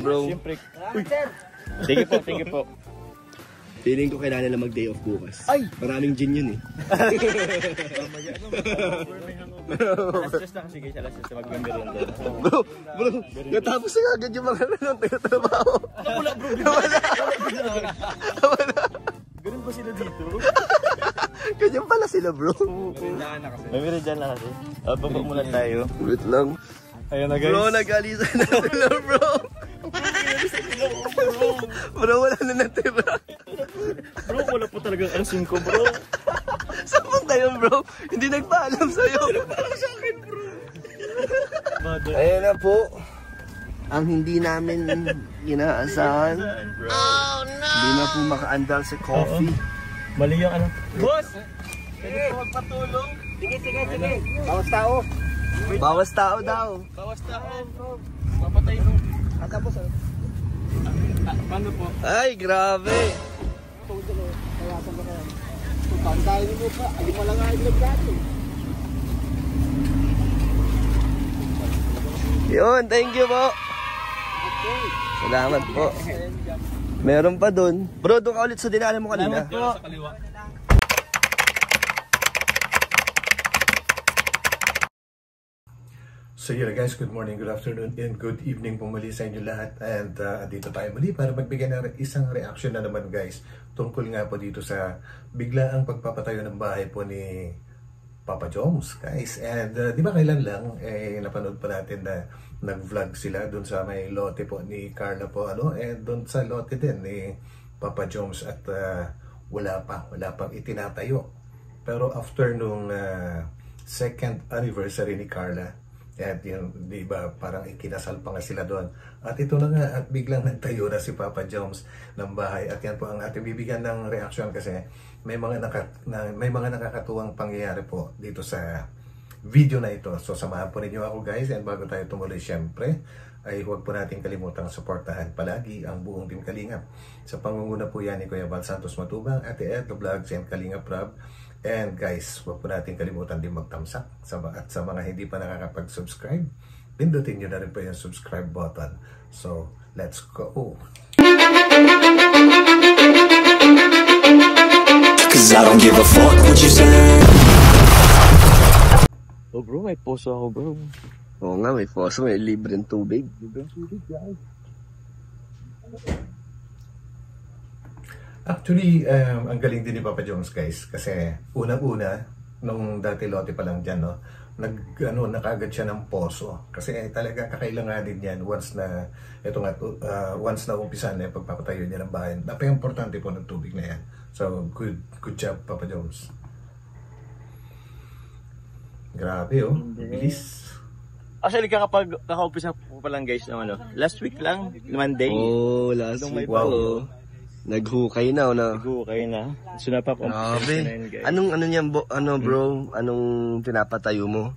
bro. Siyempre. Sige po, sige po. Feeling ko kailangan na mag-day off bukas. Ay! Maraming gin yun eh. Alas na kasi guys, alas na mag-member doon. Bro, natapos na agad yung mga trabaho. Wala bro, Wala. Ganun ba sila dito? Ganyan pala sila bro. May meridian na kasi. Baba muna tayo. Wait lang. Ayun na guys. Bro, nag-alisan na sila bro. Bro, wala na natira. Bro, wala po talagang alas 5 bro. Saan kayo bro? Hindi nagpaalam sa'yo. Parang sa akin bro. Ayan na po. Ang hindi namin inaasahan. Oh no! Hindi na po makaandal sa coffee. Mali yung ano. Boss! Pwede po magpatulong? Sige. Bawas tao. Bawas tao daw. Bawas tao. Papatay no. Tapos Paano po? ay, grabe. Pantayin mo pa, ay mo lang ay nagdato. Yun, thank you po. Salamat po. Meron pa dun. Bro, doon ka ulit sa dinaanan mo kanina. Salamat po. Sa kaliwa. So yun guys, good morning, good afternoon, and good evening po muli sa inyo lahat. And dito tayo muli para magbigay ng isang reaction na naman guys. Tungkol nga po dito sa biglaang pagpapatayo ng bahay po ni Papa Joms guys. And di ba kailan lang, napanood pa natin na nag-vlog sila dun sa may lote po ni Carla po. And dun sa lote din ni Papa Joms at wala pang itinatayo. Pero after nung second anniversary ni Carla, at yun, di ba, parang ikinasal pa nga sila doon. At ito na nga, at biglang nagtayo na si Papa Joms ng bahay. At yan po ang ating bibigyan ng reaksyon kasi may mga nakakatuwang pangyayari po dito sa video na ito. So samahan po ninyo ako guys. And bago tayo tumuloy, syempre, ay huwag po natin kalimutang suportahan palagi ang buong Team Kalingap. Sa pangunguna po yan ni Kuya Val Santos Matubang, Ate Ed, The Vlogs, and Kalingap Rob. And guys, huwag po natin kalimutan din magtamsak. At sa mga hindi pa nakakapag-subscribe, pindutin nyo na rin po yung subscribe button. So, let's go! Cause I don't give a fuck what you say. Oh bro, may poso ako bro. Oo nga, may poso, may libreng tubig. Actually, ang galing din ni Papa Joms guys kasi unang-una nung dati lote pa lang diyan nakagad siya ng poso kasi talaga kakailanganin niyan once na umpisan na pagpapatayo niya ng bahay. Napaka-importante po ng tubig na yan. So good job Papa Joms. Grabe bilis. Actually, kakaumpisa po pa lang guys ng last week lang, Monday. Oh, last week. Wow. Naghukay na, Naghukay na. So napaka-umpisa na yun guys. Anong bro? Anong pinapatayo mo?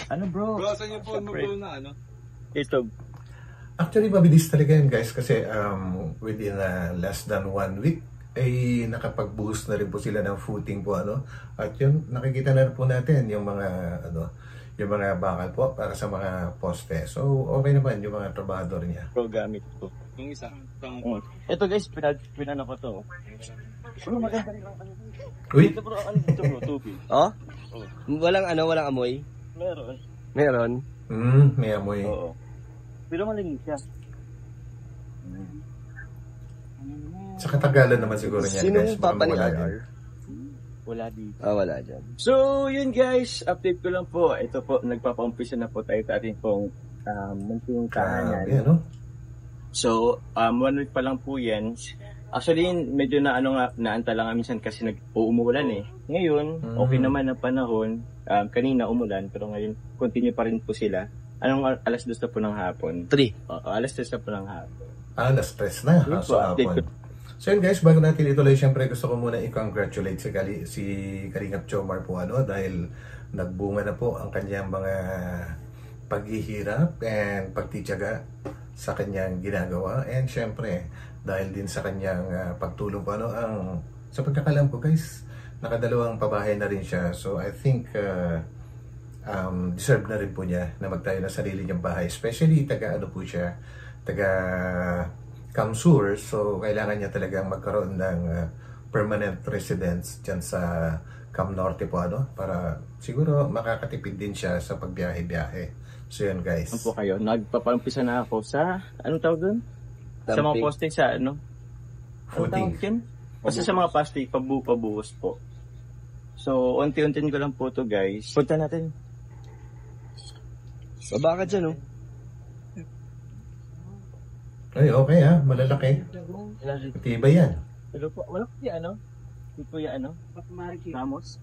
Ano bro? Bro, saan yung phone mo bro na Ito. Actually, mabilis talaga yan guys kasi within less than 1 week ay nakapag-boost na rin po sila ng footing po at yun nakikita na rin po natin yung mga yung mga bakal po para sa mga poste. So okay naman yung mga trabahador niya. Bro, gamit ko. Yung isa. Ito guys, pinano ko to. Bro, maganda rin lang kanya. Uy! Ito bro, ito bro, tubig. Oh? Walang amoy? Meron? May amoy. Oo. Pero malinis siya. Sa katagalan naman siguro niya. Sinong papa ni RR? Wala dito. Wala dyan. So, yun guys, update ko lang po. Ito po, nagpapaumpisa na po tayo sa ating pong munting tahanan. So, 1 week pa lang po yan. Actually, medyo naantala nga minsan kasi umuulan eh. Ngayon, okay naman ang panahon. Kanina umulan, pero ngayon, continue pa rin po sila. Alas 2 na po ng hapon? 3. Alas 3 na po ng hapon. Alas 3 na. So, hapon. So yun guys, bago natin ituloy, syempre gusto ko muna i-congratulate si Kalingap Jomar po dahil nagbunga na po ang kanyang mga paghihirap and pagtitiyaga sa kanyang ginagawa. And syempre, dahil din sa kanyang pagtulong po sa pagkakalam ko guys, nakadalawang pabahay na rin siya. So I think deserve na rin po niya na magtayo ng sarili niyang bahay. Especially taga po siya, taga Kamsur, so kailangan niya talagang magkaroon ng permanent residence dyan sa Cam Norte po, ano, para siguro makakatipid din siya sa pagbiyahe-biyahe. So yun guys. Ano po kayo? Nagpapaumpisa na ako sa, anong tawag doon? Sa mga poste sa ano? Footing. Basta sa mga plastic, pabuhos po. So, unti-untiin ko lang po to guys. Punta natin. Baba ka dyan, oh. Ay, okay ha. Malalaki. Matibay yan. Hello po. Wala po yan, ano? Hindi po yan, ano? Ramos?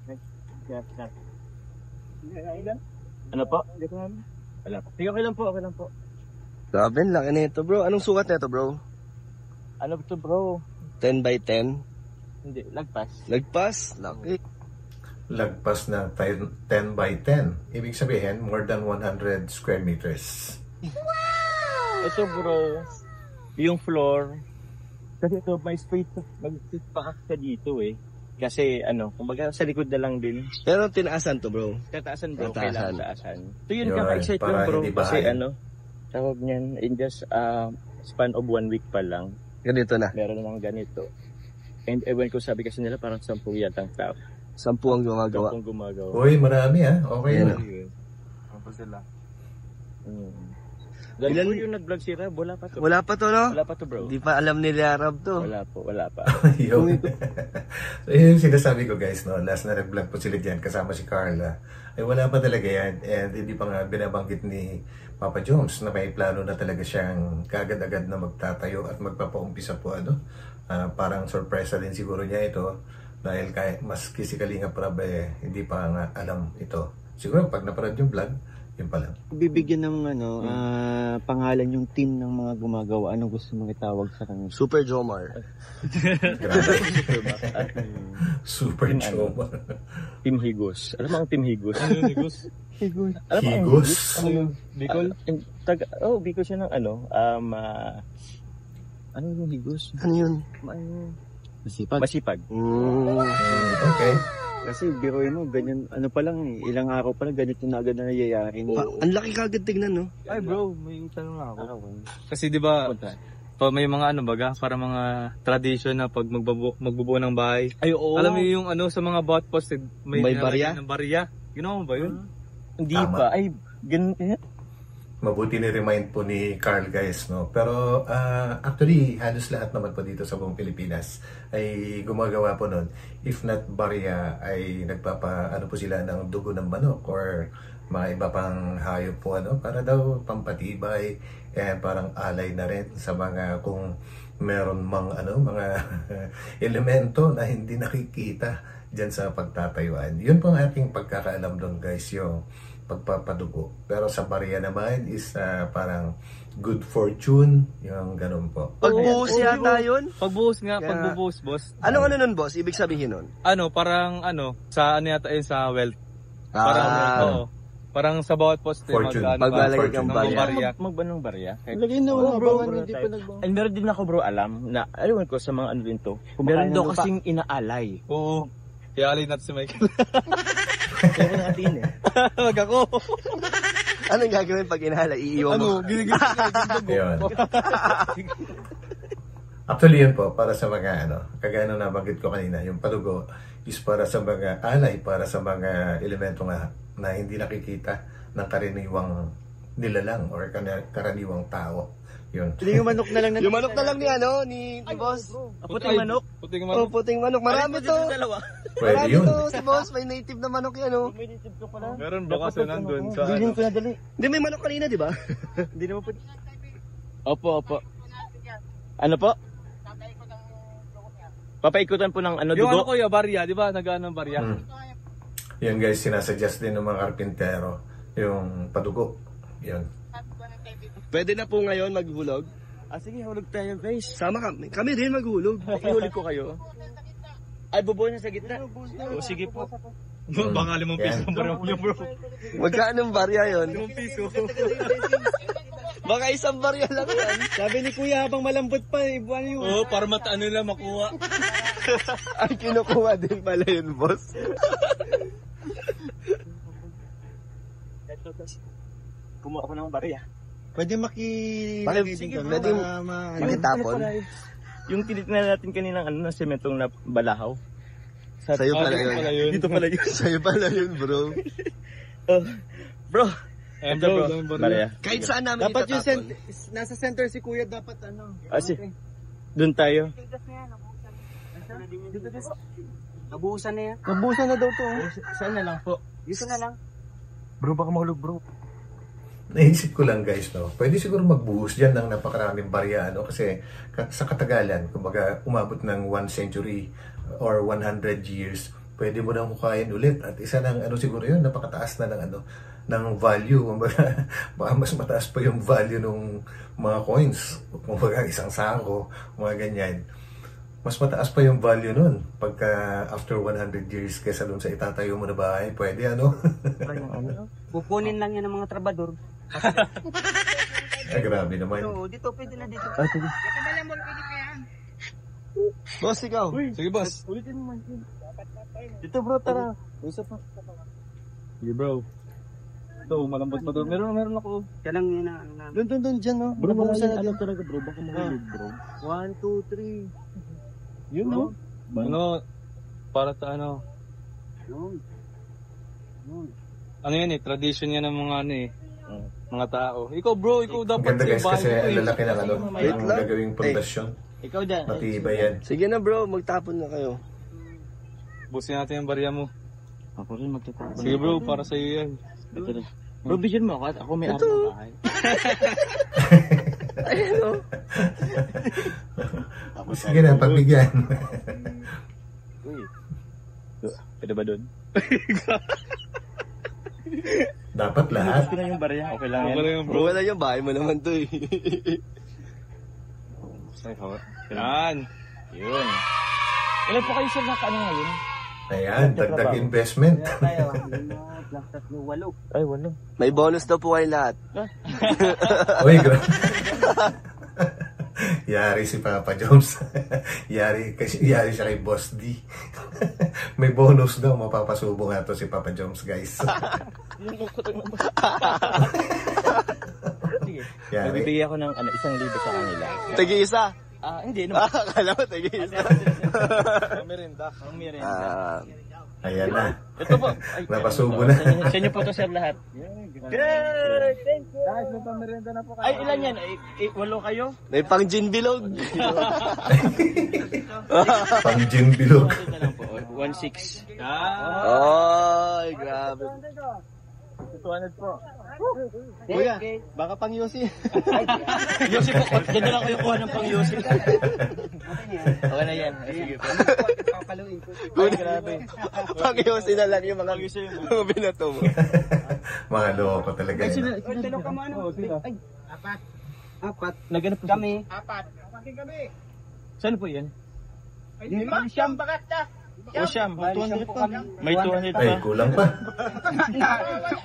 Ano po? Wala po. Sige, okay lang po. Okay lang po. Grabe, laki na ito, bro. Anong sukat na ito, bro? Ano to, bro? 10 by 10? Hindi, lagpas. Lagpas? Laki. Lagpas na 10 by 10. Ibig sabihin, more than 100 square meters. Wow! Ito, bro. Yung floor. Kasi ito, may space pa ka dito eh. Kasi ano, kumbaga sa likod na lang din. Pero tinaasan to, bro. Tataasan, bro. Tataasan. Kailangan taasan. Ito yun, Yun, kaka-excite para lang, bro. hindi Kasi bahay. ano, tawag niyan, in just span of 1 week pa lang, Ganito na. meron namang ganito. And ewan ko, sabi kasi nila parang 10 yatang tao. 10 ang gumagawa. Kung gumagawa. Uy, marami ha. Okay Yan na. Ano pa sila? Ganun yung nag-vlog si Rab, wala pa to. Wala pa to, no? Wala pa to, bro. Di pa alam nila Arab to. Wala po, wala pa. Yun. So yun yung sinasabi ko guys, no? Last na nag-vlog po sila dyan kasama si Carla. Ay wala pa talaga yan. And hindi pa nga binabanggit ni Papa Jones na may plano na talaga siyang kagad-agad na magtatayo at magpapaumpisa po, ano? Parang sorpresa din siguro niya ito. Dahil kahit maski si Kalinga Prab hindi pa nga alam ito. Siguro pag naparad yung vlog, yun pa lang. Bibigyan ng pangalan yung team ng mga gumagawa. Anong gusto mong itawag sa kanila? Super Jomar. Grabe. Super choma. Team Higos. Alam mo ang Team Higos? Ano yung Higos? Higos. Alam mo ang Higos. Ano yung Bicol? Bicol siya ng ano, ano yung Higos? Ano yun? Masipag. Masipag. Okay. Kasi biroin mo, ganyan, ano pa lang ilang araw pa lang, ganito na agad na nayayain. Ang laki kagad tignan, no? Ay bro, may tanong na ako. Kasi di ba, may mga ano baga, para mga tradition na pag magbubuo ng bahay. Ay, oo. Alam mo yung ano sa mga bot post, May barya? Ng barya. Ginawa mo ba yun? Hindi Tama. pa. Ay, ganun kaya? Mabuti ni-remind po ni Carl guys, no? Pero actually, halos lahat naman po dito sa buong Pilipinas ay gumagawa po nun. If not barya, ay ano po sila ng dugo ng manok or mga iba pang hayop po, ano? Para daw pampatibay, parang alay na rin sa mga kung meron mga elemento na hindi nakikita dyan sa pagtatayuan. Yun po ang aking pagkakaalam doon guys, yung pagpapadugo. Pero sa barya naman is parang good fortune, yung ganun po. Pagbuhos yata yun? Pagbuhos nga, Kaya- pagbubuhos boss. Ano nun, boss? Ibig sabihin nun? Ano, parang ano, sa ano yata yun sa wealth. Parang, oo. Parang sa bawat post, Fortune. Maglalagay kang Fortune. barya. Magbanong barya. Lagay na wala bro, abangan, hindi pa nagbawa. Ay, meron din ako bro alam na, alam ko sa mga ano din to. Meron daw kasing inaalay. Oo. Ialay natin si Michael. Pero natin eh. Wag ako. Anong gagawin pag inahala? Iiwan mo? Ano, ginigil Ayun. Actually yun po, para sa mga kagaya na nabanggit ko kanina, yung padugo is para sa mga alay, para sa mga elemento nga na hindi nakikita ng karaniwang nilalang or karaniwang tao. Yun. Hindi yung manok na lang na. Yung manok na lang ni boss. Puting manok. Puting Oh, manok. puting manok. Marami to. Pwede Marami yun. to si boss. May native na manok yan, oh. May native ka pala. Meron ba kasi nandun sa Bilhin ano? ko na dali. Hindi, may manok kanina, di ba? Hindi naman po. Opo. Ano po? Papaikutan po ng ano, Yung ano dugo. kuya, barya, di ba? Nag-ano ng barya? Yan guys, sinasuggest din ng mga karpintero yung padugo. Yun. Pwede na po ngayon maghulog. Sige, hulog tayo guys. Sama kami. Kami din maghulog. Ihulog ko kayo. Ay, bubuo na sa gitna. O, sige po. Baka 5 piso Yan. ba yung bro? Magkano barya yun? 5 piso. Baka isang barya lang yan. Sabi ni kuya habang malambot pa, ibuan yung... Oo, para mataan nila makuha. Ay, kinukuha din pala yun, boss. Kumuha ako ng barya. Pwede makilagay din kami. Pwede makitapon. Yung tinitingnan natin kaninang na sementong na balahaw. Sa'yo pala yun. Dito pala yun. Sa'yo pala yun, bro. Bro. Bro. Maria. Kahit saan namin Dapat yung itatapon. nasa center si kuya dapat Doon tayo. Nabuhusan na yan. Nabuhusan na daw to. Saan na lang po? Dito na lang. Bro, baka mahulog bro. Naisip ko lang guys, no? Pwede siguro magbuhos dyan ng napakaraming barya, no? Kasi sa katagalan, kumbaga umabot ng 1 century or 100 years, pwede mo nang hukayin ulit. At isa ng siguro yun, napakataas na ng value. Kumbaga, baka mas mataas pa yung value ng mga coins. Kumbaga, isang sako, mga ganyan. Mas mataas pa yung value nun pagka after 100 years kaysa dun sa itatayo mo na bahay. Pwede, Kukunin lang yan ng mga trabador. Ay, grabe naman. Dito, pwede na dito. Boss, ikaw. Sige, boss. Ulitin mo man. Dito bro, tara. Usap pa. Sige, bro. Ito, malambot pa to. Meron ako. Kaya lang yun na. Doon, dyan, no? Bro, mabuhusan na talaga bro. Baka mahulog bro. 1, 2, 3. Yun no? Para sa ano yan tradition yan ng mga mga tao. Ikaw bro, ikaw dapat Ganda guys kasi bahay ang lalaki ng ang gagawing pundasyon. Ikaw dyan. Matibay yan. Sige na bro, magtapon na kayo. Busin natin yung barya mo. Ako rin magtatapon. Sige bro, para sa iyo yan. Bro, bigyan mo ako at ako may araw ng bahay. Ayun, no? Sige na, pagbigyan. Pwede ba doon? Dapat lahat. Gusto na yung barya. Okay lang Wala yan. yung Bro, wala yung bahay mo naman to eh. Yan. Yun. Ilan po kayo sir na ngayon? Ayan, dagdag investment. Ay, wala. May bonus daw po kayo lahat. Uy, grabe. Yari si Papa Jones. Yari siya kay Boss D. May bonus daw, mapapasubo nga to si Papa Jones, guys. Sige. Yari. Magbibigay ako ng 1,000 sa kanila. Tagi-isa. Hindi naman. Akala mo tagi-isa. Merinda. Ang merienda. Ayan na. Ito po. Ay, Napasubo na. Sa inyo po to sir lahat. Good! Thank you! Guys, may pamerenda na po kayo. Ay, ilan yan? 8 kayo? May pang gin bilog. Pang gin bilog. 1,600. Ay, grabe. 200 po. Kuya, baka pang Yossi. Yossi po, ganda lang kayo kuha ng pang Yossi. Okay na yan. Sige po. Kuya, grabe. Pang Yossi na lang yung mga binato mo. Mga loko talaga yun. Apat. Naganap po kami. Apat. Saan po yan? Siyam bagat na. O siyam, 200 pa. May 200 pa. Ay, kulang pa.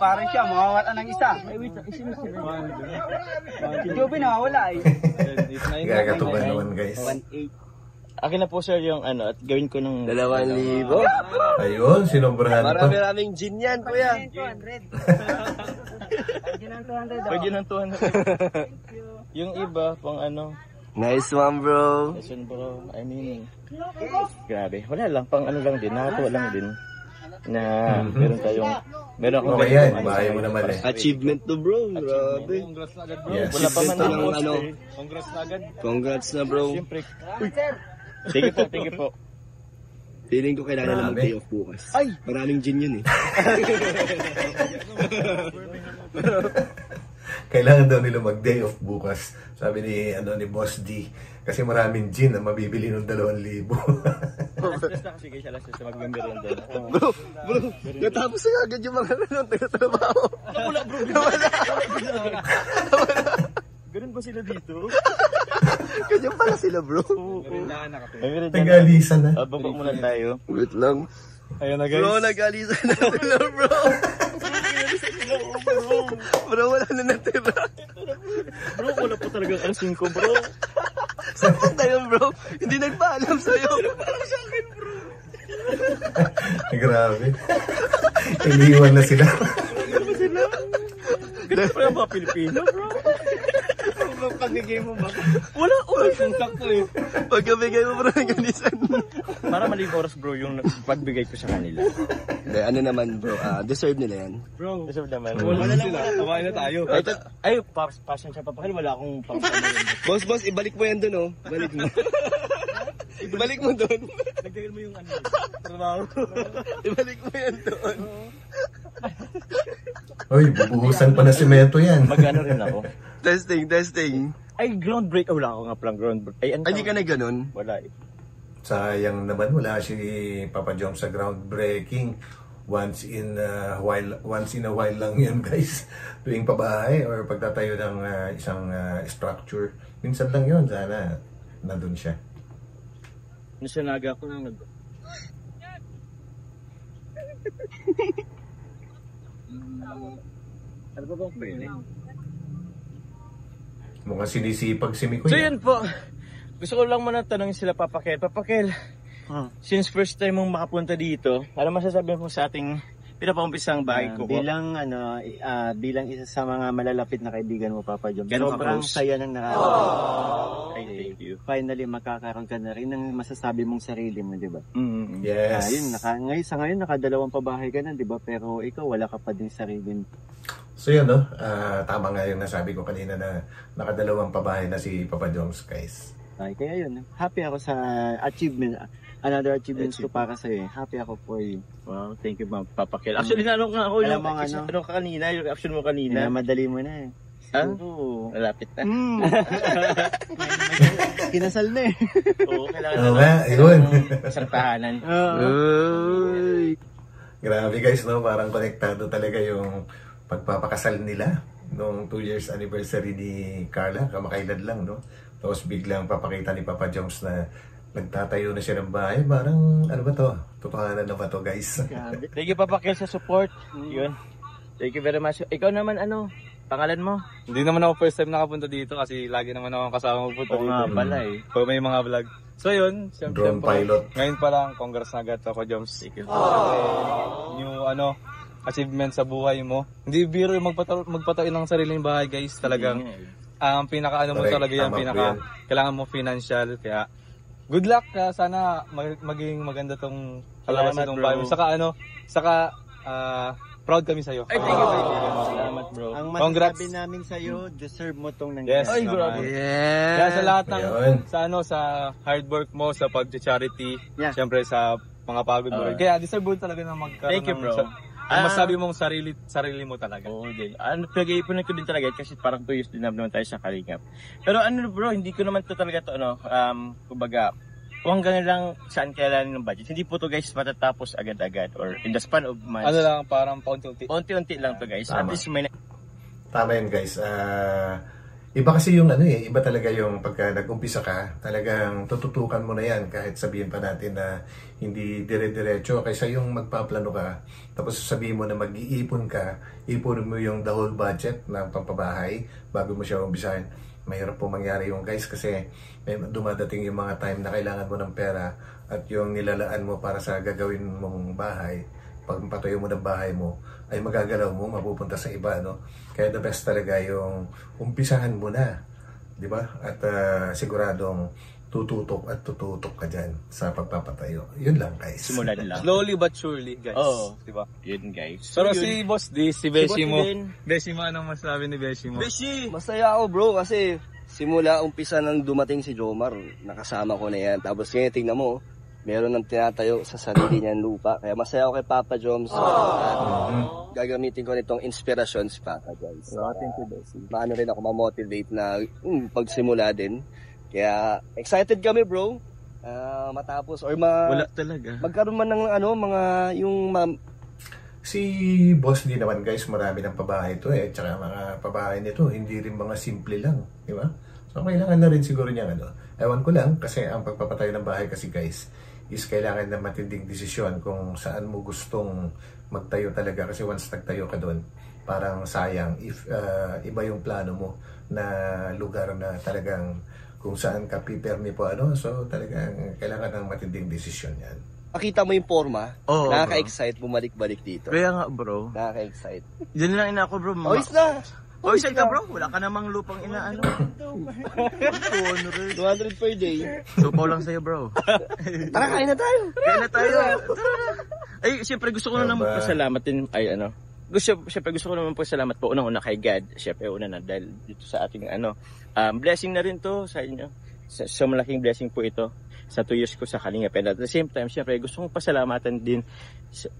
Parang siya, mawawala ng isa. Ay, wait. Isinusin. Si Joby nawawala eh. Gagatuban naman, guys. 1,800. Akin na po sir yung at gawin ko ng 2,000. Ayun, sinobrahan pa. Marami-raming gin yan, kuya. 200. Pwede ng 200. Yung iba, pang Nice one, bro. lesson bro. I mean, grabe. Wala lang, pang lang din. Nakatuwa lang din. Na meron akong Okay yan, bahay mo naman eh. Achievement to, bro. Grabe. Congrats na agad bro. Yes. Wala pa man Ito ang lang, poster. Congrats na agad. Congrats na, bro. Siyempre. Sige po. Feeling ko kailangan na Grabe. mag-day off bukas. Ay! Maraming gin yun eh. Kailangan daw nila mag-day off bukas. Sabi ni Boss D. Kasi maraming gin na mabibili ng 2,000. Last na kasi kayo siya last na mag-member lang doon. Bro, natapos na agad yung mga taga-trabaho. Wala bro. Ganun ba sila dito? Ganyan pala sila, bro. Merindahan na kasi. Nag-alisan na. Baba muna tayo. Wait lang. Ayun na guys. Bro, nag-alisan na sila, bro. Bro, wala na natira. Bro, wala po talaga 5 bro. Saan na yun, bro? Hindi nagpaalam sa'yo. Grabe. Iniwan na sila. Ganun pa yung mga Pilipino bro. pagbigay mo ba? Wala oras yung sakto eh. Pagkabigay mo bro ng ganisan. Para maling oras bro yung pagbigay ko sa kanila. Hindi, ano naman bro, deserve nila yan. Bro, deserve naman. Wala lang sila. Kumain na tayo. Ay, passion siya papakil. Wala akong papakil. Boss, ibalik mo yan dun oh. Ibalik mo. Ibalik mo dun. Nagdagal mo yung trabaho. Ibalik mo yan dun. Uy, bubuhusan pa na semento yan. Mag-ano rin ako. Testing. Ay, ground break. Wala ako nga palang ground break. Ay, Hindi ka na ganun. Wala eh. Sayang naman wala si Papa Jom sa groundbreaking. Once in a while lang yan guys. Tuwing pabahay or pagtatayo ng isang structure. Minsan lang yun, sana nandun siya. Nasanaga ko lang ano ba bang pwede? Mukhang sinisipag si Mikoy. So yun po. Gusto ko lang muna tanongin sila Papakel. Papakel, since first time mong makapunta dito, ano masasabi mo sa ating pinapampisang bahay ko? Bilang bilang isa sa mga malalapit na kaibigan mo, Papa Jom. Ganun Sobrang ka-close. saya ng nakakita. Ay, thank you. Finally, makakaroon ka na rin ng masasabi mong sarili mo, di ba? Yes. Sa ngayon, nakadalawang pabahay ka na, di ba? Pero ikaw, wala ka pa din sarili mo. So yun, no? Tama nga yung nasabi ko kanina na nakadalawang pabahay na si Papa Joms, guys. Ay, kaya yun. Happy ako sa achievement. Another achievements ko para sa'yo. Happy ako for you. Wow, thank you Ma'am Papakel. Actually, naano nga ako Alam yung mo nga, ano ka kanina, yung reaction mo kanina. Madali mo na eh. Oo. Malapit na. Kinasal na eh. Oo, kailangan Oo nga, yun. isang tahanan. Grabe guys, no? Parang konektado talaga yung pagpapakasal nila noong 2 years anniversary ni Carla, kamakailan lang, no? Tapos biglang papakita ni Papa Joms na nagtatayo na siya ng bahay. Parang, ano ba to? Totohanan na ba to, guys? Thank you Papakel sa support. Yun. Thank you very much. Ikaw naman, pangalan mo? Hindi naman ako first time nakapunta dito kasi lagi naman ako kasama magpunta dito. nga pala eh. Pag may mga vlog. So yun, Drone pilot. Ngayon pa lang, congrats na agad ako, Joms. New achievement sa buhay mo. Hindi biro yung magpatayo ng sariling bahay, guys. Talagang pinaka mo Correct, talaga yan, tama po yan. kailangan mo financial. Kaya good luck, sana maging maganda tong kalabas Salamat, itong bro. bahay mo. Saka proud kami sa'yo. Ay, thank you. Salamat bro. Ang Congrats. masasabi namin sa'yo, deserve mo tong Yes. nangyari. Ay, grabe. Yeah. Kaya sa lahat ng Ayun. sa hard work mo sa pag-charity, Yeah. syempre sa mga pagod mo rin. Kaya deserve mo talaga na magkaroon Thank you, bro. Ang masabi mong sarili mo talaga. Oo din. Pinag-iipunan ko din talaga kasi parang 2 years din naman tayo sa Kalingap. Pero bro, hindi ko naman to talaga to kumbaga, kung hanggang lang saan kailangan ng budget. Hindi po to guys matatapos agad-agad or in the span of months. Ano lang, parang paunti-unti. Unti-unti lang to guys. At Tama. least may Tama yun, guys. Iba kasi yung iba talaga yung pagka nag-umpisa ka, talagang tututukan mo na yan kahit sabihin pa natin na hindi dire-diretso. Kaysa yung magpaplano ka, tapos sabihin mo na mag-iipon ka, ipunin mo yung the whole budget ng pampabahay bago mo siya umpisahan. Mahirap po mangyari yung guys kasi may dumadating yung mga time na kailangan mo ng pera at yung nilalaan mo para sa gagawin mong bahay, pag patayo mo ng bahay mo, ay magagalaw mo, mapupunta sa iba, no? Kaya the best talaga yung umpisahan mo na, di ba? At siguradong tututok ka dyan sa pagpapatayo. Yun lang, guys. simulan lang. Slowly but surely, guys. Oo. Diba? Yun guys. Pero So, si yun. Boss D, si Beshi Boss mo. din. Beshi mo, anong masabi ni Beshi mo? Beshi! Masaya ako bro kasi simula umpisa nang dumating si Jomar, nakasama ko na yan. Tapos ngayon tingnan mo, meron ng tinatayo sa sarili niyang lupa. Kaya masaya ako kay Papa Joms. At gagamitin ko nitong inspirasyon si Papa Joms. Thank you, Bessie. Maano rin ako ma-motivate na pagsimula din. Kaya excited kami bro. Matapos or Wala talaga. magkaroon man ng mga yung Si Boss D naman, guys, marami ng pabahay ito tsaka mga pabahay nito, hindi rin mga simple lang, di ba? So kailangan na rin siguro niya ewan ko lang, kasi ang pagpapatayo ng bahay kasi guys, is kailangan na matinding desisyon kung saan mo gustong magtayo talaga kasi once nagtayo ka doon, parang sayang if iba yung plano mo na lugar na talagang kung saan ka pipirmi po so talagang kailangan ng matinding desisyon yan. makita mo yung forma, Oo, nakaka-excite bumalik-balik dito. Kaya nga bro. Nakaka-excite. Diyan lang ina ako bro. Ois na! Hoy, saan ka bro? Wala ka namang lupang inaano. 200 per day. Supaw lang sa'yo bro. Tara, kain na tayo. Kaya na tayo. Ay, siyempre gusto ko na naman pasalamat din. Ay, ano. Siyempre gusto ko naman pasalamat po unang-una kay God. Siyempre una na dahil dito sa ating blessing na rin to sa inyo. So malaking blessing po ito sa 2 years ko sa Kalingap. And at the same time, siyempre gusto kong pasalamatan din.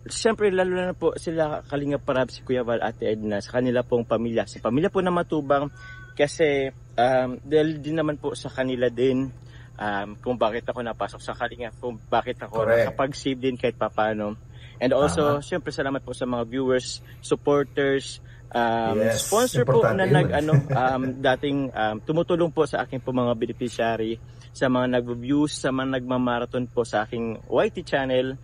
Siyempre lalo na po sila Kalingap Parab, si Kuya Val, Ate Edna, sa kanila pong pamilya. Sa pamilya po na Matubang. Kasi dahil din naman po sa kanila din kung bakit ako napasok sa Kalingap, kung bakit ako nakapag-save din kahit papano. And also, siyempre salamat po sa mga viewers, supporters, sponsor po na dating tumutulong po sa aking po mga beneficiary, sa mga nag-views, sa mga nagmamarathon po sa aking YT channel.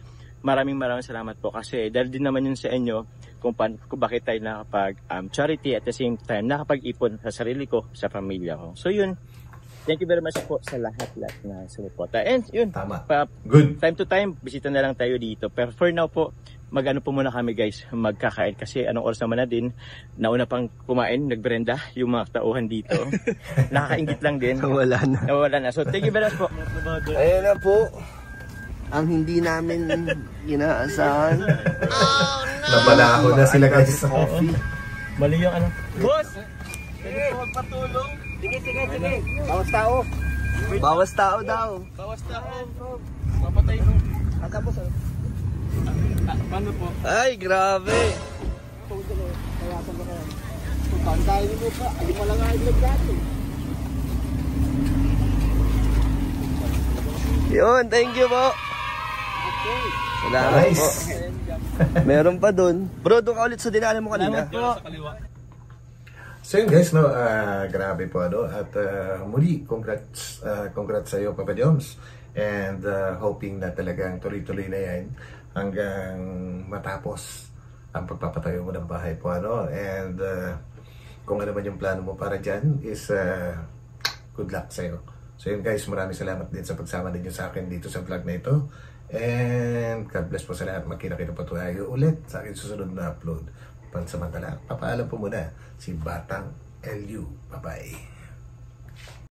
Maraming salamat po kasi dahil din naman yun sa inyo kung bakit tayo nakapag charity at the same time nakapag-ipon sa sarili ko, sa pamilya ko. So yun. Thank you very much po sa lahat na sumuporta. And yun, good. Time to time, bisita na lang tayo dito. Pero for now po, mag-ano po muna kami guys, magkakain. Kasi anong oras naman na din, nauna pang kumain, nagbrenda, yung mga tauhan dito. Nakakaingit lang din. Nawala na. So thank you very much po. Ayan na po. Ang hindi namin inaasahan. Oh no! Nabalaho na sila guys sa coffee. Mali yung ano. Boss! Pwede po magpatulong. Sige. Bawas tao daw. Papatay mo. Tapos Paano po? ay, grabe. Yun, thank you po. Salamat po. Meron pa dun. Bro, doon ka ulit sa dinaanan mo kanina. So yun guys, no, grabe po at muli, congrats sa iyo Papa Joms, and hoping na talagang tuloy-tuloy na yan hanggang matapos ang pagpapatayo mo ng bahay po and kung ano man yung plano mo para dyan is good luck sa iyo. So yun guys, maraming salamat din sa pagsama ninyo sa akin dito sa vlog na ito, and God bless po sa lahat. Magkita-kita po tayo ulit sa akin susunod na upload. Pansamantala, papaalam po muna si Batang LU. Bye-bye.